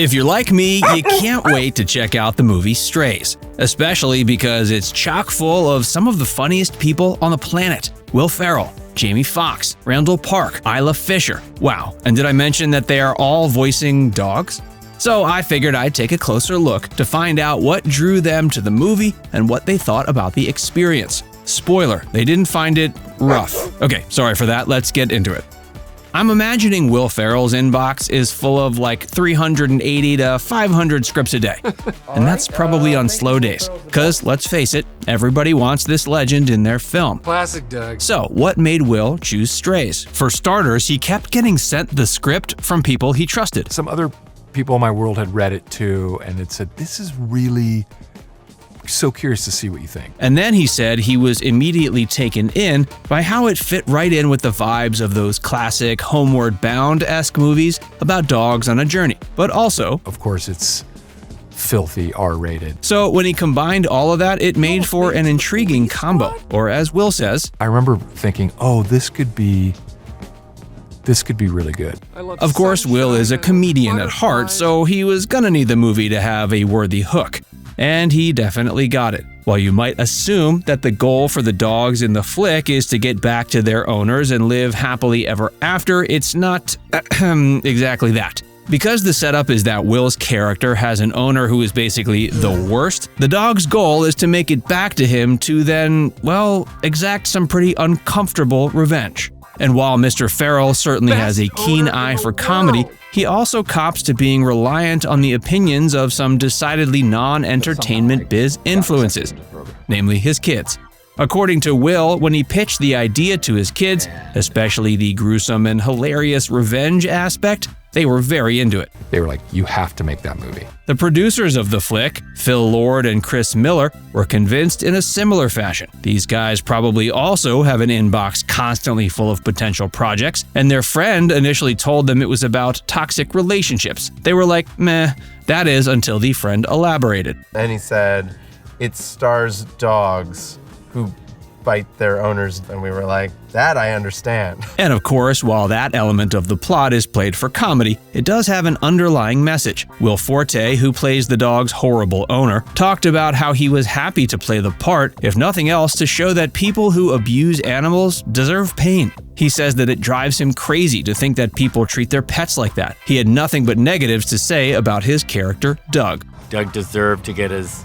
If you're like me, you can't wait to check out the movie Strays, especially because it's chock full of some of the funniest people on the planet. Will Ferrell, Jamie Foxx, Randall Park, Isla Fisher. Wow, and did I mention that they are all voicing dogs? So I figured I'd take a closer look to find out what drew them to the movie and what they thought about the experience. Spoiler, they didn't find it rough. Okay, sorry for that, let's get into it. I'm imagining Will Ferrell's inbox is full of like 380 to 500 scripts a day. And that's probably on slow days. Cause let's face it, everybody wants this legend in their film. Classic Doug. So what made Will choose Strays? For starters, he kept getting sent the script from people he trusted. Some other people in my world had read it too, and it said, this is really so curious to see what you think. And then he said he was immediately taken in by how it fit right in with the vibes of those classic Homeward Bound-esque movies about dogs on a journey. But also, of course, it's filthy R-rated. So when he combined all of that, it made for an intriguing combo. Or as Will says, I remember thinking, oh, this could be really good. Of course, Will is a comedian at heart, so he was gonna need the movie to have a worthy hook. And he definitely got it. While you might assume that the goal for the dogs in the flick is to get back to their owners and live happily ever after, it's not exactly that. Because the setup is that Will's character has an owner who is basically the worst, the dog's goal is to make it back to him to then, well, exact some pretty uncomfortable revenge. And while Mr. Ferrell certainly has a keen eye for comedy, he also cops to being reliant on the opinions of some decidedly non-entertainment biz influences, namely his kids. According to Will, when he pitched the idea to his kids, especially the gruesome and hilarious revenge aspect, they were very into it. They were like, you have to make that movie. The producers of the flick, Phil Lord and Chris Miller, were convinced in a similar fashion. These guys probably also have an inbox constantly full of potential projects, and their friend initially told them it was about toxic relationships. They were like, meh, that is, until the friend elaborated. And he said, it stars dogs who bite their owners, and we were like, that I understand. And of course, while that element of the plot is played for comedy, it does have an underlying message. Will Forte, who plays the dog's horrible owner, talked about how he was happy to play the part, if nothing else, to show that people who abuse animals deserve pain. He says that it drives him crazy to think that people treat their pets like that. He had nothing but negatives to say about his character, Doug. Doug deserved to get his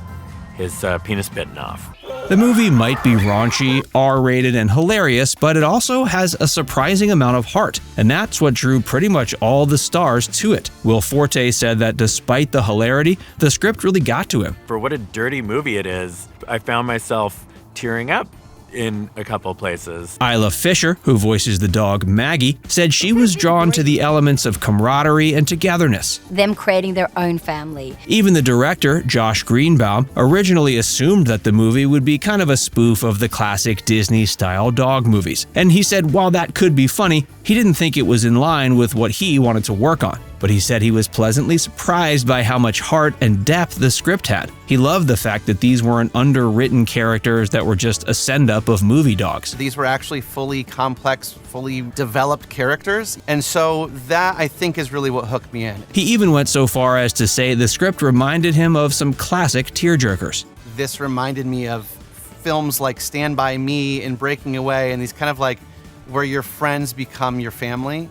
penis bitten off. The movie might be raunchy, R-rated, and hilarious, but it also has a surprising amount of heart, and that's what drew pretty much all the stars to it. Will Forte said that despite the hilarity, the script really got to him. For what a dirty movie it is, I found myself tearing up in a couple places. Isla Fisher, who voices the dog Maggie, said she was drawn to the elements of camaraderie and togetherness. Them creating their own family. Even the director, Josh Greenbaum, originally assumed that the movie would be kind of a spoof of the classic Disney-style dog movies. And he said while that could be funny, he didn't think it was in line with what he wanted to work on. But he said he was pleasantly surprised by how much heart and depth the script had. He loved the fact that these weren't underwritten characters that were just a send-up of movie dogs. These were actually fully complex, fully developed characters, and so that, I think, is really what hooked me in. He even went so far as to say the script reminded him of some classic tearjerkers. This reminded me of films like Stand By Me and Breaking Away, and these kind of like where your friends become your family.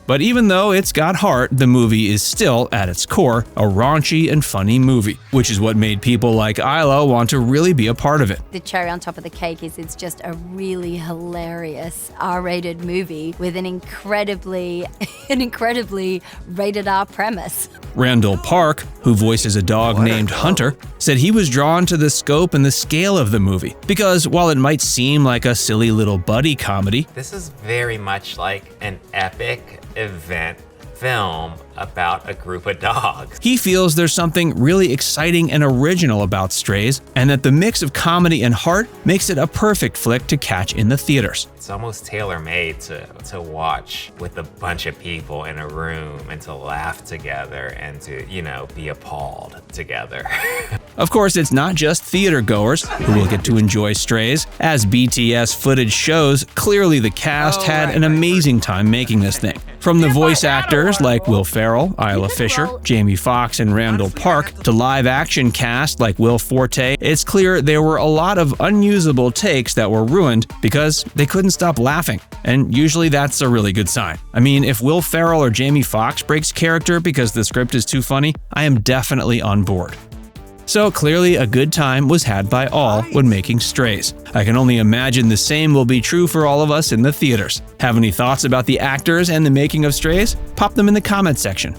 But even though it's got heart, the movie is still, at its core, a raunchy and funny movie, which is what made people like Isla want to really be a part of it. The cherry on top of the cake is it's just a really hilarious R-rated movie with an incredibly rated R premise. Randall Park, who voices a dog named Hunter, said he was drawn to the scope and the scale of the movie, because while it might seem like a silly little buddy comedy, this is very much like an epic event film about a group of dogs. He feels there's something really exciting and original about Strays, and that the mix of comedy and heart makes it a perfect flick to catch in the theaters. It's almost tailor-made to watch with a bunch of people in a room and to laugh together and to, be appalled together. Of course, it's not just theater goers who will get to enjoy Strays. As BTS footage shows, clearly the cast had an amazing time making this thing. From the voice actors like Will Ferrell, Isla Fisher, Jamie Foxx, and Randall Park, to live-action cast like Will Forte, it's clear there were a lot of unusable takes that were ruined because they couldn't stop laughing. And usually that's a really good sign. I mean, if Will Ferrell or Jamie Foxx breaks character because the script is too funny, I am definitely on board. So clearly a good time was had by all when making Strays. I can only imagine the same will be true for all of us in the theaters. Have any thoughts about the actors and the making of Strays? Pop them in the comments section.